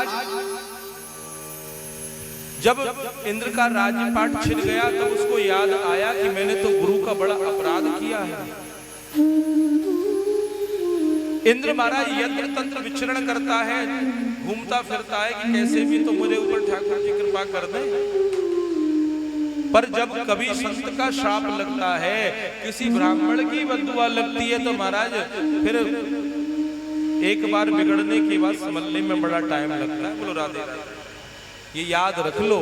S2: जब इंद्र का राज्यपाट छिन गया तो उसको याद आया कि मैंने तो गुरु का बड़ा अपराध किया है। इंद्र महाराज यंत्र तंत्र विचरण करता है, घूमता फिरता है कि कैसे भी तो मुझे ऊपर ठाकुर जी कृपा कर दे। पर जब कभी संत का श्राप लगता है, किसी ब्राह्मण की बद्दुआ लगती है, तो महाराज फिर एक बार बिगड़ने के बाद संभलने में बड़ा टाइम लगता है। बोलो राधे राधे। ये याद रख लो,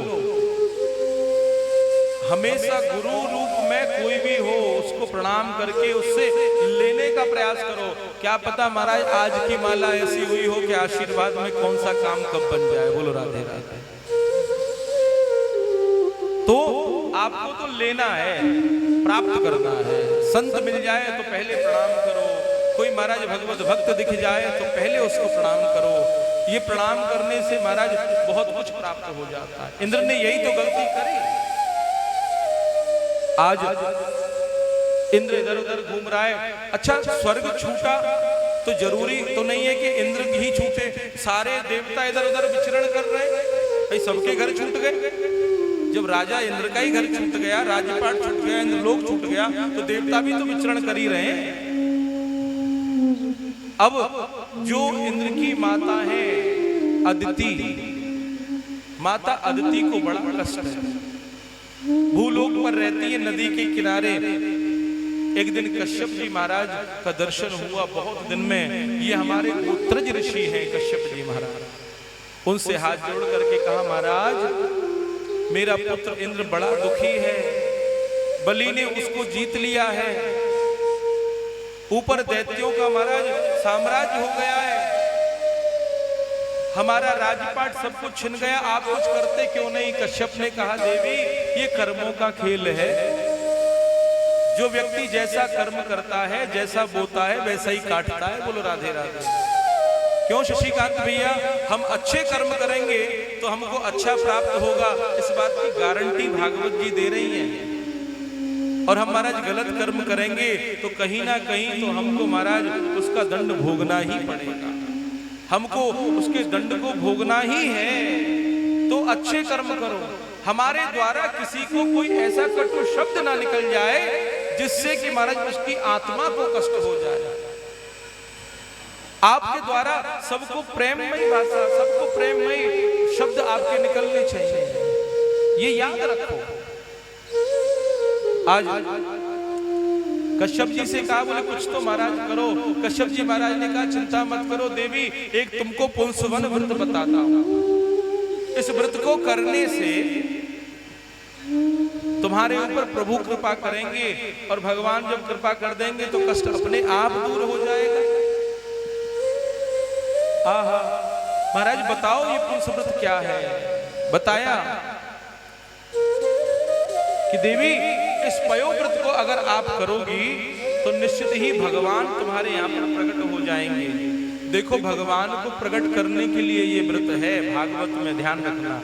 S2: हमेशा गुरु रूप में कोई भी हो उसको प्रणाम करके उससे लेने का प्रयास करो। क्या पता महाराज आज की माला ऐसी हुई हो कि आशीर्वाद में कौन सा काम कब बन जाए। बोलो राधे राधे। तो आपको तो लेना है, प्राप्त करना है। संत मिल जाए तो पहले प्रणाम करो, कोई महाराज भगवत भक्त दिख जाए तो पहले उसको प्रणाम करो। ये प्रणाम करने से महाराज बहुत कुछ प्राप्त हो जाता है। इंद्र ने यही तो गलती करी। आज इंद्र इधर उधर घूम रहा है। अच्छा, स्वर्ग छूटा तो जरूरी तो नहीं है कि इंद्र ही छूटे, सारे देवता इधर उधर विचरण कर रहे हैं, भाई सबके घर छूट गए। जब राजा इंद्र का ही घर छूट गया, राज्यपाट छूट गया, इंद्र लोक छूट गया, तो देवता भी तो विचरण कर ही रहे हैं। अब जो इंद्र की माता है अदिति, माता अदिति को बड़ा कष्ट है, भूलोक पर रहती है नदी के किनारे। एक दिन कश्यप जी महाराज का दर्शन हुआ बहुत दिन में। ये हमारे गोत्रज ऋषि हैं कश्यप जी महाराज। उनसे हाथ जोड़ करके कहा, महाराज मेरा पुत्र इंद्र बड़ा दुखी है, बलि ने उसको जीत लिया है, ऊपर दैत्यों का महाराज साम्राज्य हो गया है, हमारा राजपाट सब कुछ छिन गया, आप कुछ करते क्यों नहीं। कश्यप ने कहा, देवी ये कर्मों का खेल है, जो व्यक्ति जैसा कर्म करता है, जैसा बोता है, वैसा ही काटता है। बोलो राधे राधे। क्यों शशिकांत भैया, हम अच्छे कर्म करेंगे तो हमको अच्छा प्राप्त होगा, इस बात की गारंटी भागवत जी दे रही है। और हम महाराज गलत कर्म करेंगे तो कहीं ना कहीं तो हमको महाराज उसका दंड भोगना ही पड़ेगा, हमको उसके दंड को भोगना ही है। तो अच्छे कर्म करो, हमारे द्वारा किसी को कोई ऐसा कटु शब्द ना निकल जाए जिससे कि महाराज उसकी आत्मा को कष्ट हो जाए। आपके द्वारा सबको प्रेममयी भाषा, सबको प्रेममयी शब्द आपके निकलने चाहिए, ये याद रखो। आज कश्यप जी से कहा, बोले कुछ तो महाराज करो। कश्यप जी महाराज ने कहा चिंता मत करो देवी, एक तुमको पुंसवन व्रत बताता हूं। इस व्रत को करने से तुम्हारे ऊपर प्रभु कृपा करेंगे और भगवान जब कृपा कर देंगे तो कष्ट अपने आप दूर हो जाएगा। आहा, महाराज बताओ ये पुंस व्रत क्या है। बताया कि देवी इस पयोव्रत को अगर आप करोगी तो निश्चित ही भगवान तुम्हारे यहाँ पर प्रकट हो जाएंगे। देखो भगवान को प्रकट करने के लिए ये व्रत है। भागवत में ध्यान रखना,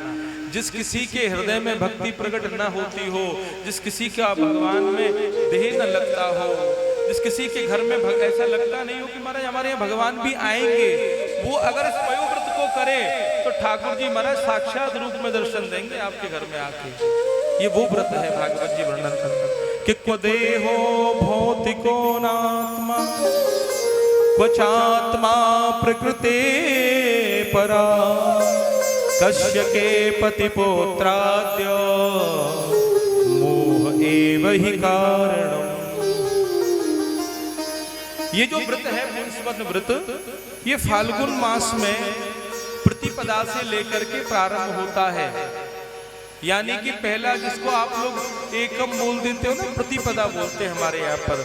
S2: जिस किसी के हृदय में भक्ति प्रकट न होती हो, जिस किसी का भगवान में देह न लगता हो, जिस किसी के घर में ऐसा लगता नहीं हो कि महाराज हमारे यहाँ भगवान भी आएंगे, वो अगर इस पयोव्रत को करे तो ठाकुर जी महाराज साक्षात रूप में दर्शन देंगे आपके घर में आके। ये वो व्रत है भागवत जी वर्णन करते कि क्व देहो भौतिको नात्मा क्वचात्मा प्रकृते परा कश्य के पतिपुत्राद्य मोह एव हि कारणम्। ये जो व्रत है पुंसवन व्रत, ये फाल्गुन मास में प्रतिपदा से लेकर के प्रारंभ होता है। यानी कि पहला, जिसको आप लोग एकम बोल देते हो ना, प्रतिपदा बोलते हैं हमारे यहाँ पर,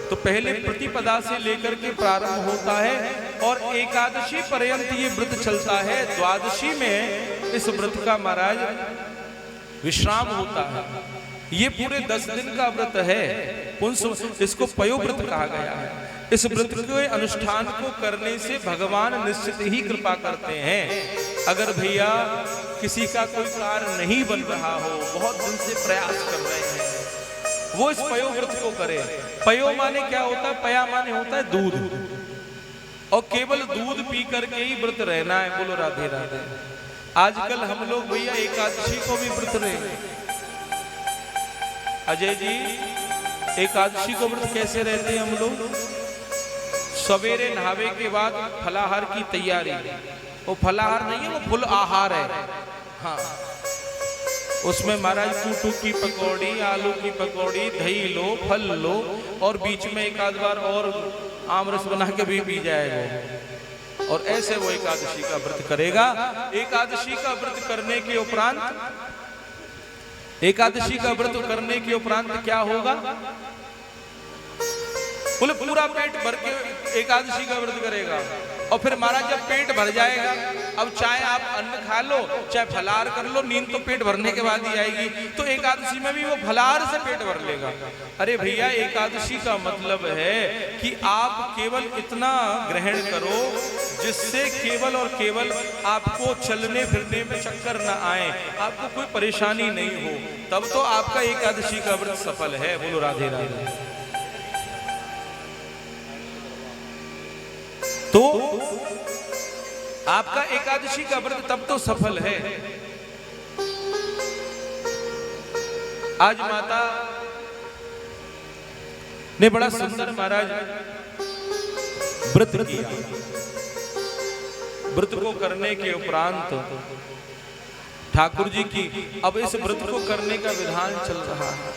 S2: तो पहले प्रतिपदा से लेकर के प्रारंभ होता है और एकादशी पर्यंत ये व्रत चलता है। द्वादशी में इस व्रत का महाराज विश्राम होता है। ये पूरे 10 दिन का व्रत है पुंस, इसको पयोव्रत कहा गया है। इस व्रत के अनुष्ठान को करने से भगवान निश्चित ही कृपा करते हैं। अगर भैया किसी का कोई कार्य नहीं बन रहा हो, बहुत दिन से प्रयास कर रहे हैं, वो इस पयोव्रत को करे। पयो माने क्या होता है? पया माने होता है दूध, और केवल दूध पी करके ही व्रत रहना है। बोलो राधे राधे। आजकल हम लोग भैया एकादशी को भी व्रत रहे। अजय जी, एकादशी को व्रत कैसे रहते हैं हम लोग? सवेरे नहावे के बाद फलाहार की तैयारी। वो फलाहार नहीं है, वो फुल आहार है। हाँ, उसमें महाराज टूटू की पकौड़ी, आलू की पकौड़ी, दही लो, फल लो, और बीच में एक आध बार और आम रस बना के भी पी जाएगा। और ऐसे वो एकादशी का व्रत करेगा। एकादशी का व्रत करने के उपरांत, एकादशी का व्रत करने के उपरांत क्या होगा? बोले पूरा पेट भर के एकादशी का व्रत करेगा। और फिर महाराज जब पेट भर जाएगा, अब चाहे आप अन्न खा लो, चाहे फलाहार कर लो, नींद तो पेट भरने के बाद ही आएगी। तो एकादशी में भी वो फलाहार से पेट भर लेगा। अरे भैया, एकादशी का मतलब है कि आप केवल इतना ग्रहण करो जिससे केवल और केवल आपको चलने फिरने में चक्कर ना आए, आपको कोई परेशानी नहीं हो, तब तो आपका एकादशी का व्रत सफल है। बोलो राधे राधे। तो आपका एकादशी का व्रत तब तो सफल है। आज माता ने बड़ा सुंदर महाराज व्रत किया। व्रत को करने के उपरांत ठाकुर जी की, अब इस व्रत को करने का विधान चल रहा है।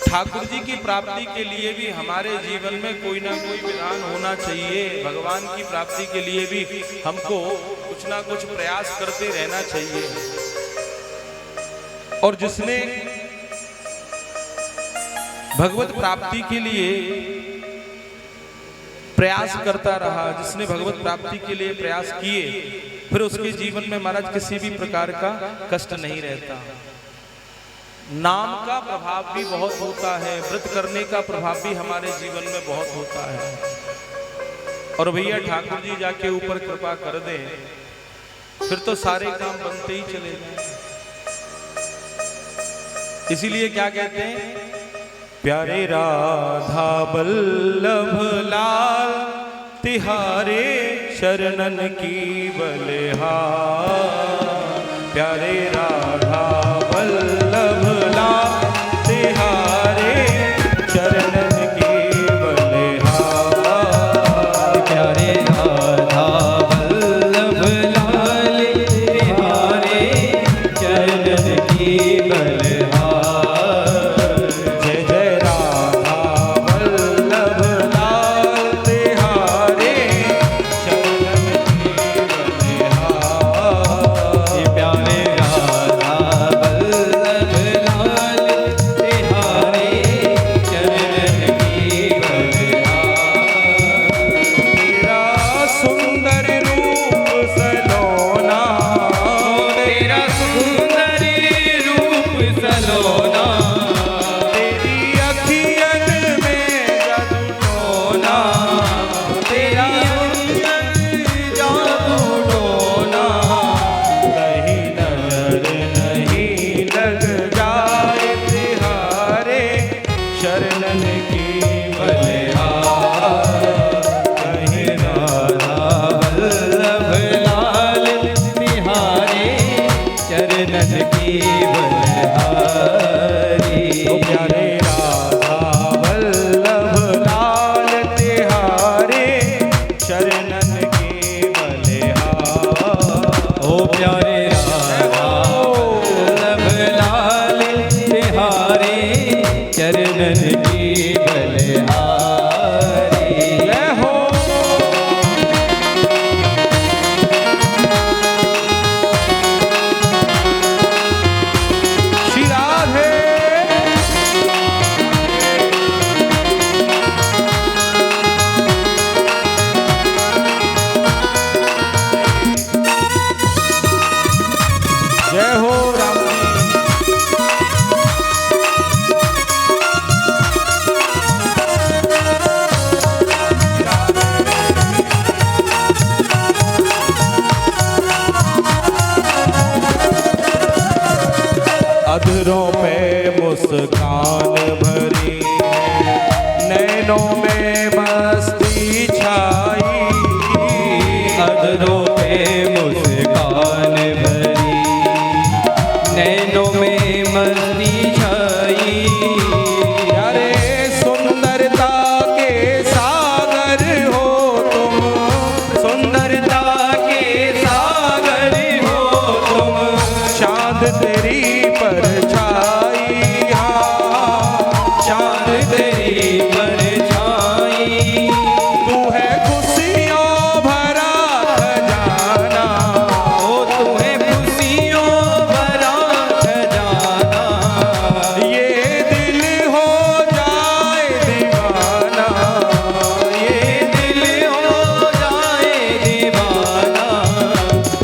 S2: ठाकुर जी की प्राप्ति के लिए भी हमारे जीवन में कोई ना कोई विधान होना चाहिए। भगवान की प्राप्ति के लिए भी हमको कुछ ना कुछ प्रयास करते रहना चाहिए। और जिसने भगवत प्राप्ति के लिए प्रयास करता रहा, जिसने भगवत प्राप्ति के लिए प्रयास किए, फिर उसके जीवन में महाराज किसी भी प्रकार का कष्ट नहीं रहता। नाम का प्रभाव भी बहुत होता है, व्रत करने का प्रभाव भी हमारे जीवन में बहुत होता है। और भैया ठाकुर जी जाके ऊपर कृपा कर दें, फिर तो सारे काम बनते ही चले जाएं। इसीलिए क्या कहते हैं, प्यारे राधा वल्लभ लाल तिहारे शरणन की बलिहार। प्यारे राधा वल्लभ लाल तिहारे शरणन की बलिहार।
S1: प्यारे राधा वल्लभ लाल तिहारे चरणन की बलिहार।
S2: जय जय राधा वल्लभ लाल तिहारे शरणन की बलिहार।
S1: प्यारे राधा वल्लभ लाल तिहारे चरणन की बलिहार।
S2: तेरा सुंदर रूप सलोना,
S1: तेरा सुंदर रूप सलोना,
S2: तेरी अखियन में जादू टोना,
S1: तेरा जादू टोना।
S2: कहीं नजर नहीं लग जाए तिहारे शरणन की बलिहार। कहीं
S1: राधा वल्लभ लाल तिहारे चरणन की बलिहारी।
S2: तो प्यारे राधा वल्लभ लाल तिहारे शरणन की बलिहार।
S1: ओ प्यारे राधा वल्लभ लाल तिहारे चरणन की बलिहारी।
S2: जय हो। श्री राधे। जय हो राम जी। अधरों पे मुस्कान भरी, नैनों में मस्ती छाई।
S1: अधरों पे मुस्कान भरी, नैनों में मस्ती छाई।
S2: अरे सुंदरता के सागर हो तुम,
S1: सुंदरता के सागर हो तुम,
S2: चांद तेरी परछाई। हाँ,
S1: चांद तेरी परछाई।
S2: तू है खुशियों भरा खजाना,
S1: ओ तुम्हें खुशियों भरा खजाना।
S2: ये दिल हो जाए दीवाना।
S1: ये दिल हो जाए दीवाना।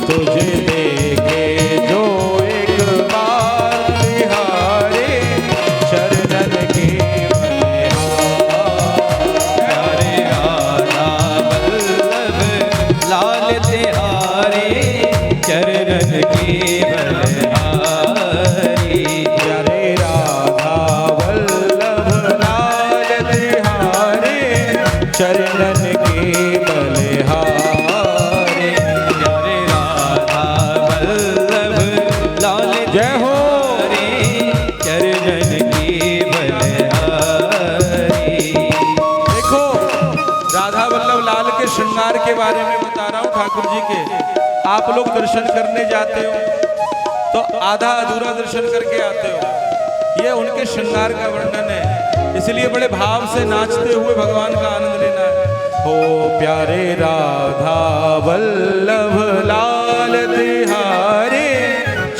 S2: तुझे देखे जो एक बार तिहारे शरणन की बलिहार।
S1: प्यारे राधा वल्लभ लाल तिहारे चरणन की बलिहारी।
S2: प्यारे राधा वल्लभ लाल तिहारे शरणन की बलिहार।
S1: प्यारे राधा वल्लभ लाल
S2: जय हो।
S1: तिहारे चरणन की बलिहारी।
S2: देखो राधा वल्लभ लाल के श्रृंगार के बारे में बता रहा हूँ ठाकुर जी के। आप लोग दर्शन करने जाते हो तो आधा अधूरा दर्शन करके आते हो। ये उनके श्रृंगार का वर्णन है, इसलिए बड़े भाव से नाचते हुए भगवान का आनंद लेना है। हो प्यारे राधा वल्लभ लाल तिहारे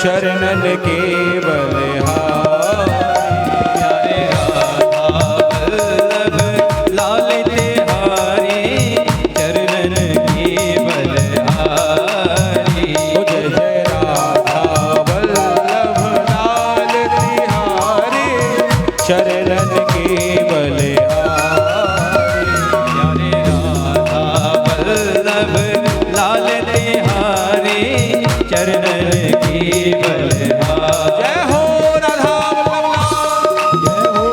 S2: शरणन के बलिहार।
S1: प्यारे राधा वल्लभ लाल तिहारे चरणन की बलिहारी।
S2: जय जय राधा वल्लभ लाल तिहारे
S1: की बलहार।
S2: जय हो राधा वल्लभ
S1: जय हो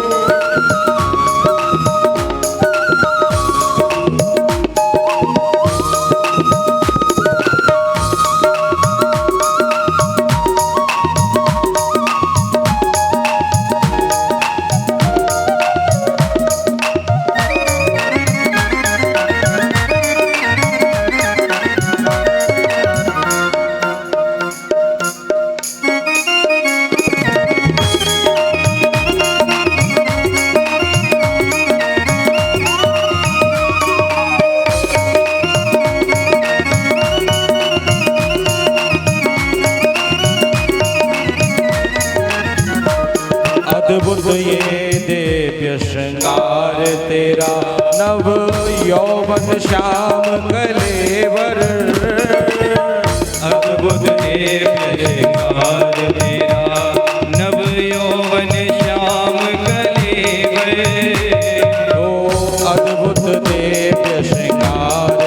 S2: अद्भुत ये दिव्य श्रृंगार तेरा, नव यौवन श्याम कलेवर।
S1: अद्भुत दिव्य श्रृंगार तेरा, नव यौवन श्याम कलेवर।
S2: ओ अद्भुत दिव्य श्रृंगार